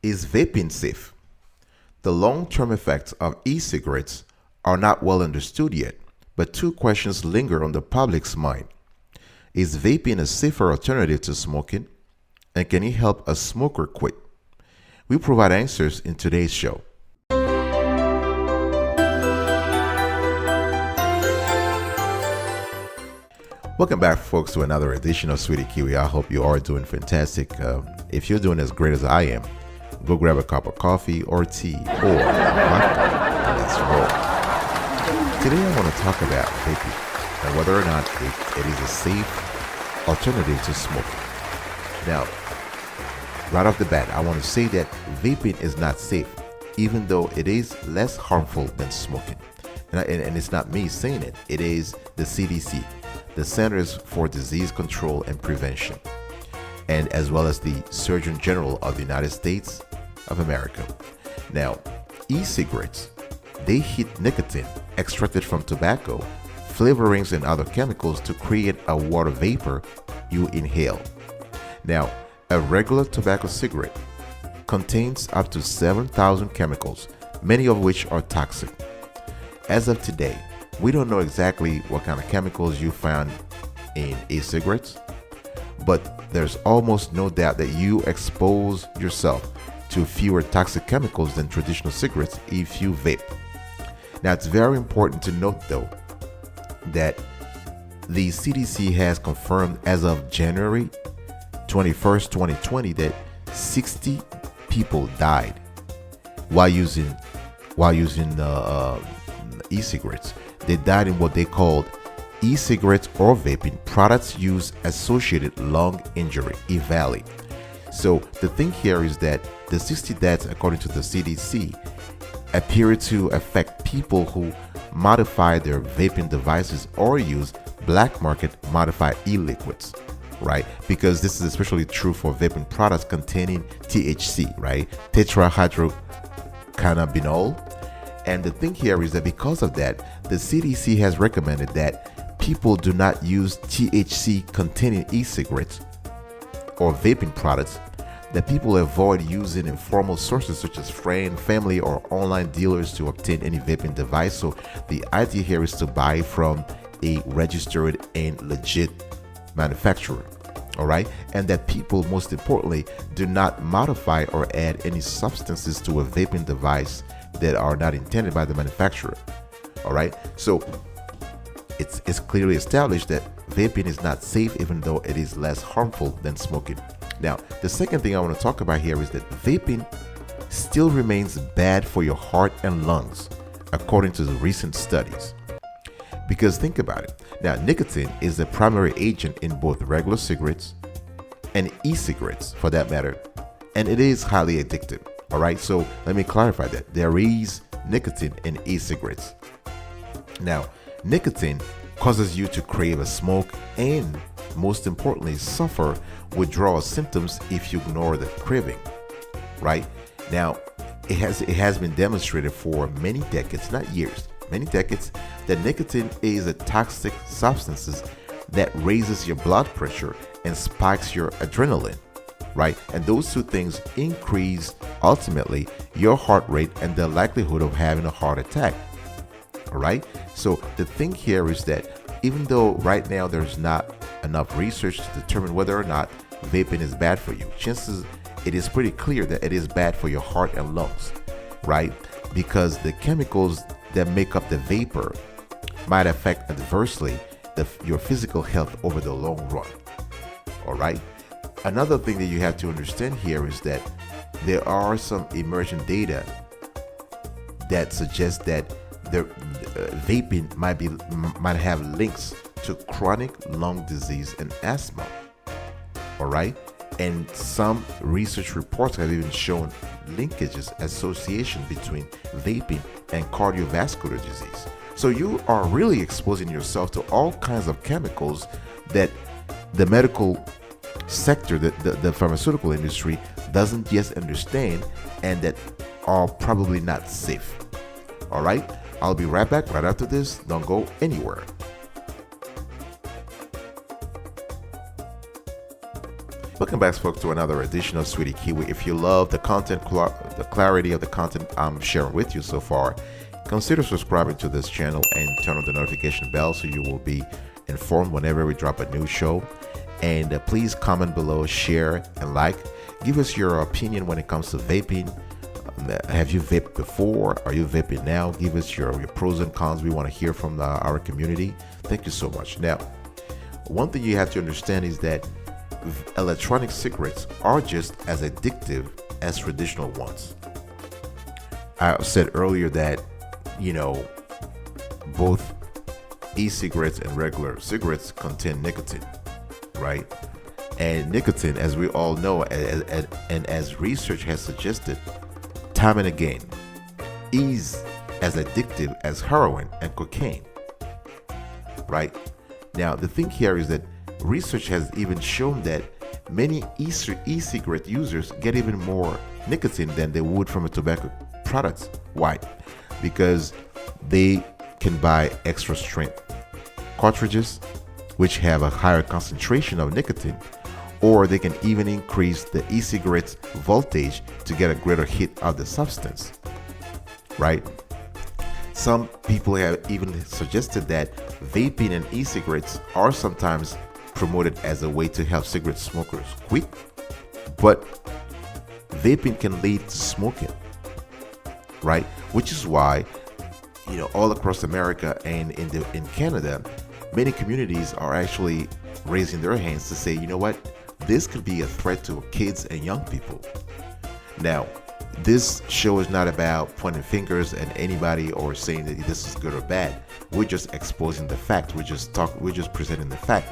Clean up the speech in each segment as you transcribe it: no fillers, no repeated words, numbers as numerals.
Is vaping safe? The long-term effects of e-cigarettes are not well understood yet, but two questions linger on the public's mind. Is vaping a safer alternative to smoking? And can it help a smoker quit? We provide answers in today's show. Welcome back, folks, to another edition of Sweetie Kiwi. I hope you are doing fantastic. If you're doing as great as I am, go grab a cup of coffee or tea or vodka and let's roll. Today I want to talk about vaping and whether or not it is a safe alternative to smoking. Now, right off the bat, I want to say that vaping is not safe, even though it is less harmful than smoking. And it's not me saying it. It is the CDC, the Centers for Disease Control and Prevention, and as well as the Surgeon General of the United States of America. Now, e-cigarettes, they heat nicotine extracted from tobacco, flavorings, and other chemicals to create a water vapor you inhale. Now, a regular tobacco cigarette contains up to 7,000 chemicals, many of which are toxic. As of today, we don't know exactly what kind of chemicals you found in e-cigarettes, but there's almost no doubt that you expose yourself to fewer toxic chemicals than traditional cigarettes if you vape. Now, it's very important to note, though, that the CDC has confirmed as of January 21st, 2020, that 60 people died while using e-cigarettes. They died in what they called e-cigarettes or vaping products use associated lung injury, EVALI. So the thing here is that the 60 deaths, according to the CDC, appear to affect people who modify their vaping devices or use black market modified e-liquids, right? Because this is especially true for vaping products containing THC, right? Tetrahydrocannabinol. And the thing here is that because of that, the CDC has recommended that people do not use THC containing e-cigarettes or vaping products, that people avoid using informal sources such as friend, family, or online dealers to obtain any vaping device. So the idea here is to buy from a registered and legit manufacturer. All right. And that people, most importantly, do not modify or add any substances to a vaping device that are not intended by the manufacturer. All right. So it's clearly established that vaping is not safe, even though it is less harmful than smoking. Now, the second thing I want to talk about here is that vaping still remains bad for your heart and lungs, according to the recent studies. Because think about it. Now, nicotine is the primary agent in both regular cigarettes and e-cigarettes, for that matter, and it is highly addictive. All right, so let me clarify that. There is nicotine in e-cigarettes. Now, nicotine causes you to crave a smoke and, most importantly, suffer withdrawal symptoms if you ignore the craving, right? Now, it has been demonstrated for many decades, not years, many decades, that nicotine is a toxic substance that raises your blood pressure and spikes your adrenaline, right? And those two things increase, ultimately, your heart rate and the likelihood of having a heart attack. All right. So the thing here is that even though right now there's not enough research to determine whether or not vaping is bad for you, chances it is pretty clear that it is bad for your heart and lungs, right? Because the chemicals that make up the vapor might affect adversely your physical health over the long run. All right. Another thing that you have to understand here is that there are some emerging data that suggests that the vaping might have links to chronic lung disease and asthma. All right. And some research reports have even shown linkages, association between vaping and cardiovascular disease. So you are really exposing yourself to all kinds of chemicals that the medical sector, the pharmaceutical industry doesn't yet understand, and that are probably not safe. All right. I'll be right back right after this. Don't go anywhere. Welcome back, folks, to another edition of Sweetie Kiwi. If you love the content, the clarity of the content I'm sharing with you so far, consider subscribing to this channel and turn on the notification bell so you will be informed whenever we drop a new show. And please comment below, share, and like. Give us your opinion when it comes to vaping. Have you vaped before? Are you vaping now? Give us your pros and cons. We want to hear from our community. Thank you so much. Now, one thing you have to understand is that electronic cigarettes are just as addictive as traditional ones. I said earlier that, both e-cigarettes and regular cigarettes contain nicotine, right? And nicotine, as we all know, and as research has suggested time and again, is as addictive as heroin and cocaine, right? Now, the thing here is that research has even shown that many e-cigarette users get even more nicotine than they would from a tobacco product. Why? Because they can buy extra strength cartridges, which have a higher concentration of nicotine, or they can even increase the e-cigarette's voltage to get a greater hit of the substance, right? Some people have even suggested that vaping and e-cigarettes are sometimes promoted as a way to help cigarette smokers quit, but vaping can lead to smoking, right? Which is why, all across America and in Canada, many communities are actually raising their hands to say, you know what, this could be a threat to kids and young people. Now, this show is not about pointing fingers at anybody or saying that this is good or bad. We're just exposing the fact. We're just presenting the fact.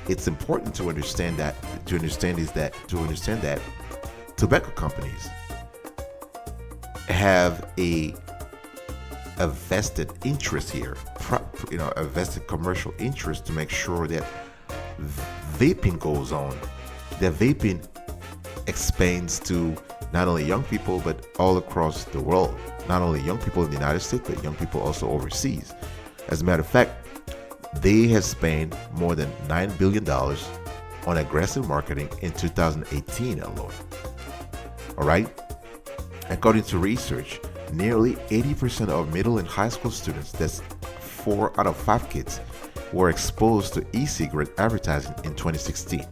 It's important to understand that tobacco companies have a vested interest here, a vested commercial interest to make sure that vaping goes on, that vaping expands to not only young people but all across the world. Not only young people in the United States, but young people also overseas. As a matter of fact, they have spent more than $9 billion on aggressive marketing in 2018 alone. All right? According to research, nearly 80% of middle and high school students, that's 4 out of 5 kids, were exposed to e-cigarette advertising in 2016.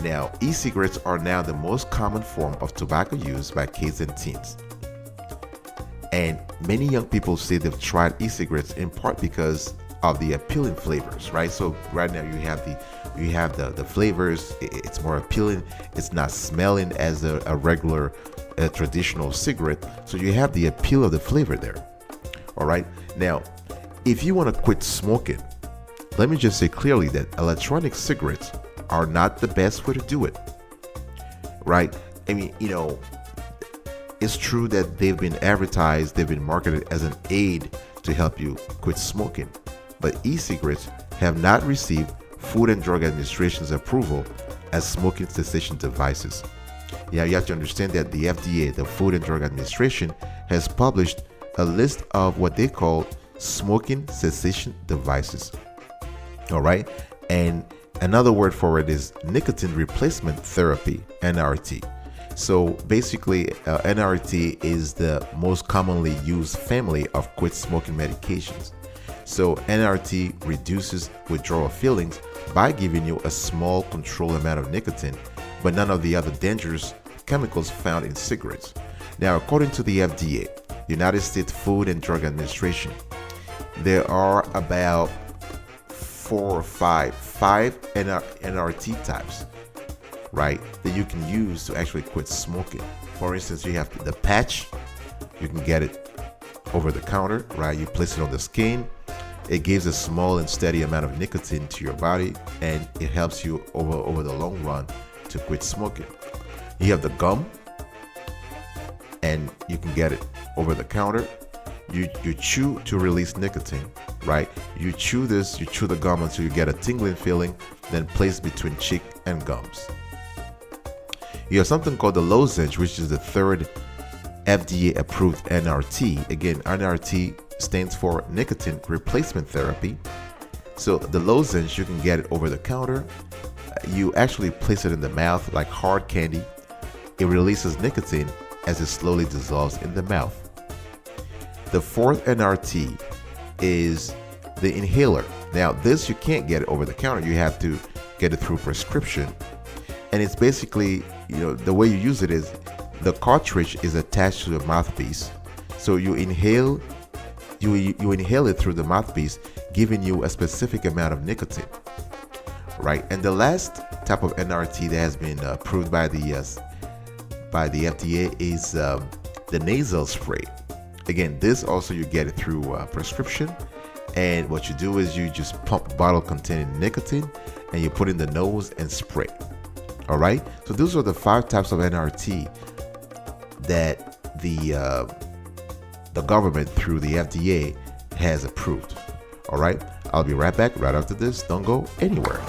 Now, e-cigarettes are now the most common form of tobacco used by kids and teens. And many young people say they've tried e-cigarettes in part because of the appealing flavors, right? So right now you have the flavors. It's more appealing. It's not smelling as a regular traditional cigarette. So you have the appeal of the flavor there. All right. Now, if you want to quit smoking, let me just say clearly that electronic cigarettes are not the best way to do it, right? I mean, it's true that they've been advertised, they've been marketed as an aid to help you quit smoking, but e-cigarettes have not received Food and Drug Administration's approval as smoking cessation devices. Yeah, you have to understand that the FDA, the Food and Drug Administration, has published a list of what they call smoking cessation devices. All right, and another word for it is nicotine replacement therapy, NRT. So basically, NRT is the most commonly used family of quit smoking medications. So NRT reduces withdrawal feelings by giving you a small controlled amount of nicotine, but none of the other dangerous chemicals found in cigarettes. Now, according to the FDA, United States Food and Drug Administration, there are about 4 or 5 NRT types, right, that you can use to actually quit smoking. For instance, you have the patch. You can get it over the counter, right? You place it on the skin. It gives a small and steady amount of nicotine to your body, and it helps you over the long run to quit smoking. You have the gum, and you can get it over the counter. You chew to release nicotine, right? You chew the gum until you get a tingling feeling, then place between cheek and gums. You have something called the lozenge, which is the third FDA approved NRT. Again, NRT stands for nicotine replacement therapy. So the lozenge, you can get it over the counter. you actually place it in the mouth like hard candy. It releases nicotine as it slowly dissolves in the mouth. The fourth NRT is the inhaler. Now, this you can't get it over the counter. You have to get it through prescription. And it's basically, the way you use it is the cartridge is attached to the mouthpiece. So you inhale it through the mouthpiece, giving you a specific amount of nicotine, right? And the last type of NRT that has been approved by the FDA is the nasal spray. Again, this also you get it through prescription, and what you do is you just pump a bottle containing nicotine and you put in the nose and spray. All right, so those are the 5 types of NRT that the government through the FDA has approved. All right, I'll be right back right after this. Don't go anywhere.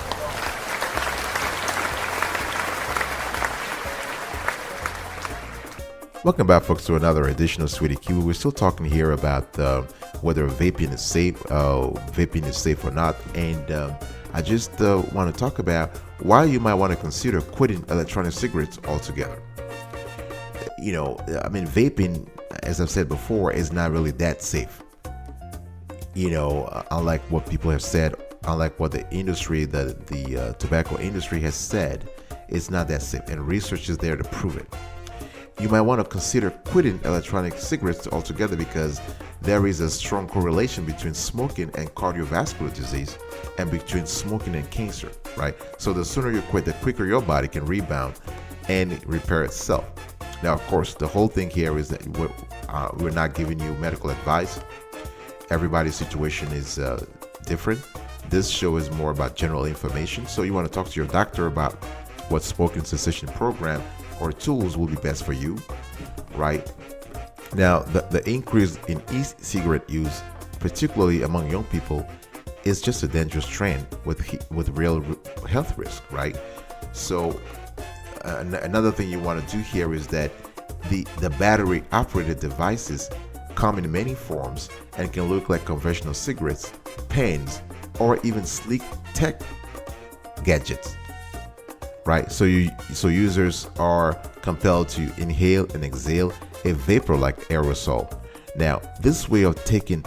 Welcome back, folks, to another edition of Sweetie Q. We're still talking here about whether vaping is safe or not, and I just want to talk about why you might want to consider quitting electronic cigarettes altogether. Vaping, as I've said before, is not really that safe. Unlike what people have said, unlike what the industry, the tobacco industry has said, it's not that safe, and research is there to prove it. You might want to consider quitting electronic cigarettes altogether because there is a strong correlation between smoking and cardiovascular disease and between smoking and cancer, right? So the sooner you quit, the quicker your body can rebound and repair itself. Now, of course, the whole thing here is that we're not giving you medical advice. Everybody's situation is different. This show is more about general information. So you want to talk to your doctor about what smoking cessation program or tools will be best for you, right? Now, the increase in e-cigarette use, particularly among young people, is just a dangerous trend with real health risk, right? So another thing you want to do here is that the battery operated devices come in many forms and can look like conventional cigarettes, pens, or even sleek tech gadgets, right? So users are compelled to inhale and exhale a vapor like aerosol. Now, this way of taking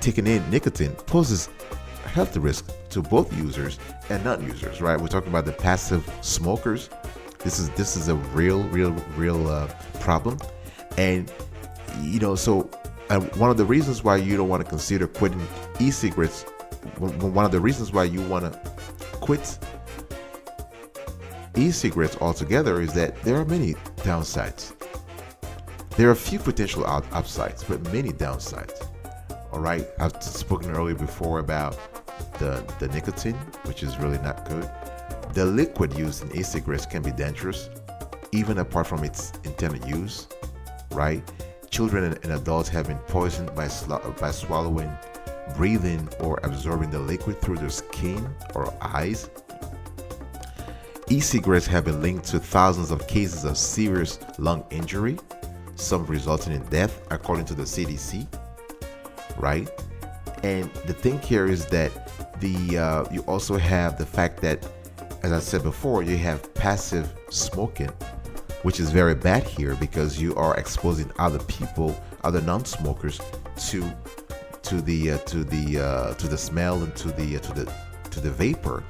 in nicotine poses health risk to both users and non-users, right? We're talking about the passive smokers. This is a real problem, and so one of the reasons why you don't want to consider quitting e-cigarettes, one of the reasons why you want to quit e-cigarettes altogether is that there are many downsides. There are a few potential upsides, but many downsides. All right, I've spoken earlier before about the nicotine, which is really not good. The liquid used in e-cigarettes can be dangerous, even apart from its intended use, right? Children and adults have been poisoned by swallowing, breathing, or absorbing the liquid through their skin or eyes. E-cigarettes have been linked to thousands of cases of serious lung injury, some resulting in death, according to the CDC, right? And the thing here is that you also have the fact that, as I said before, you have passive smoking, which is very bad here because you are exposing other people, other non-smokers, to the smell and to the vapor,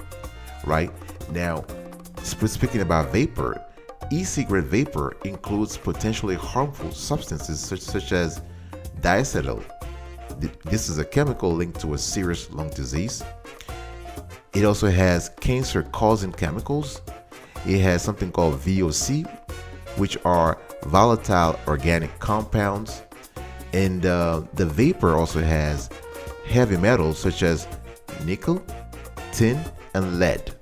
right? Now, speaking about vapor, e-cigarette vapor includes potentially harmful substances such as diacetyl. This is a chemical linked to a serious lung disease. It also has cancer-causing chemicals. It has something called VOC, which are volatile organic compounds. And the vapor also has heavy metals such as nickel, tin, and lead,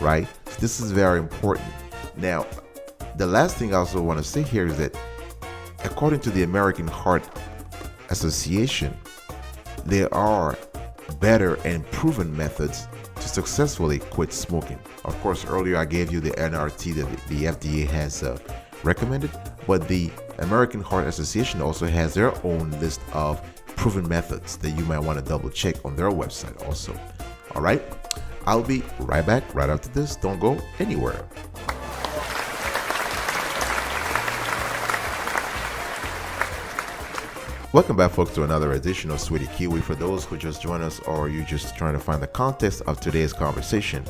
right? So this is very important. Now, the last thing I also want to say here is that according to the American Heart Association, there are better and proven methods to successfully quit smoking. Of course, earlier I gave you the NRT that the FDA has recommended, but the American Heart Association also has their own list of proven methods that you might want to double check on their website also. All right. I'll be right back right after this. Don't go anywhere. Welcome back, folks, to another edition of Sweetie Kiwi. For those who just joined us or you just trying to find the context of today's conversation,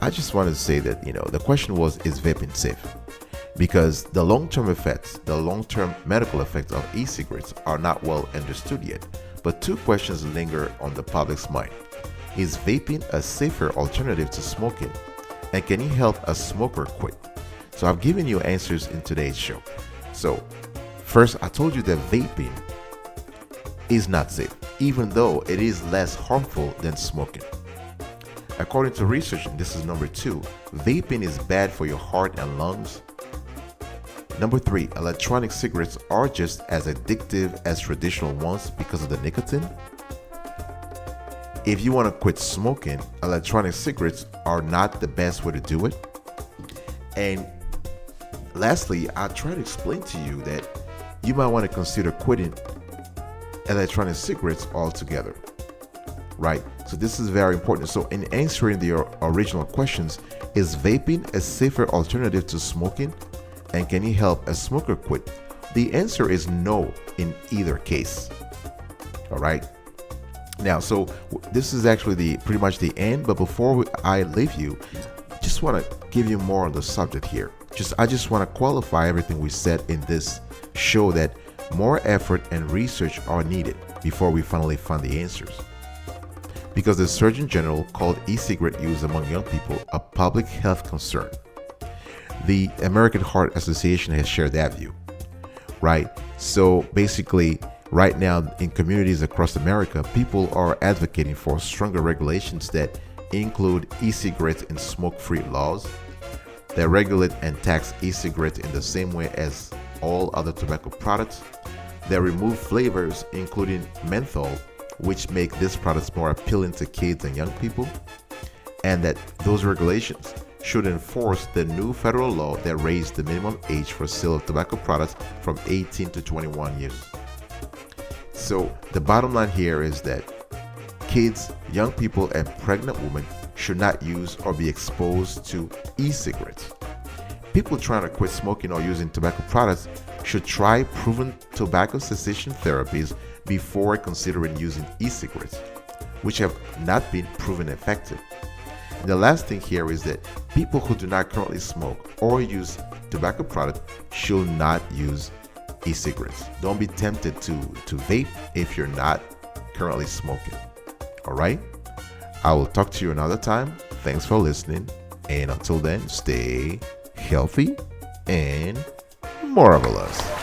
I just wanted to say that, the question was, is vaping safe? Because the long-term effects, the long-term medical effects of e-cigarettes are not well understood yet. But two questions linger on the public's mind. Is vaping a safer alternative to smoking? And can it help a smoker quit? So I've given you answers in today's show. So first, I told you that vaping is not safe, even though it is less harmful than smoking. According to research, and this is number 2, vaping is bad for your heart and lungs. Number 3, electronic cigarettes are just as addictive as traditional ones because of the nicotine. If you want to quit smoking, electronic cigarettes are not the best way to do it. And lastly, I try to explain to you that you might want to consider quitting electronic cigarettes altogether, right? So this is very important. So in answering the original questions, is vaping a safer alternative to smoking, and can it help a smoker quit? The answer is no in either case. All right. Now, so this is actually pretty much the end. But before I leave you, just want to give you more on the subject here. I just want to qualify everything we said in this show, that more effort and research are needed before we finally find the answers. Because the Surgeon General called e-cigarette use among young people a public health concern. The American Heart Association has shared that view, right? So basically, right now in communities across America, people are advocating for stronger regulations that include e-cigarettes and smoke-free laws that regulate and tax e-cigarettes in the same way as all other tobacco products, that remove flavors including menthol, which make these products more appealing to kids and young people, and that those regulations should enforce the new federal law that raised the minimum age for sale of tobacco products from 18 to 21 years. So the bottom line here is that kids, young people, and pregnant women should not use or be exposed to e-cigarettes. People trying to quit smoking or using tobacco products should try proven tobacco cessation therapies before considering using e-cigarettes, which have not been proven effective. And the last thing here is that people who do not currently smoke or use tobacco products should not use e-cigarettes. Don't be tempted to vape if you're not currently smoking. All right? I will talk to you another time. Thanks for listening. And until then, stay healthy and marvelous.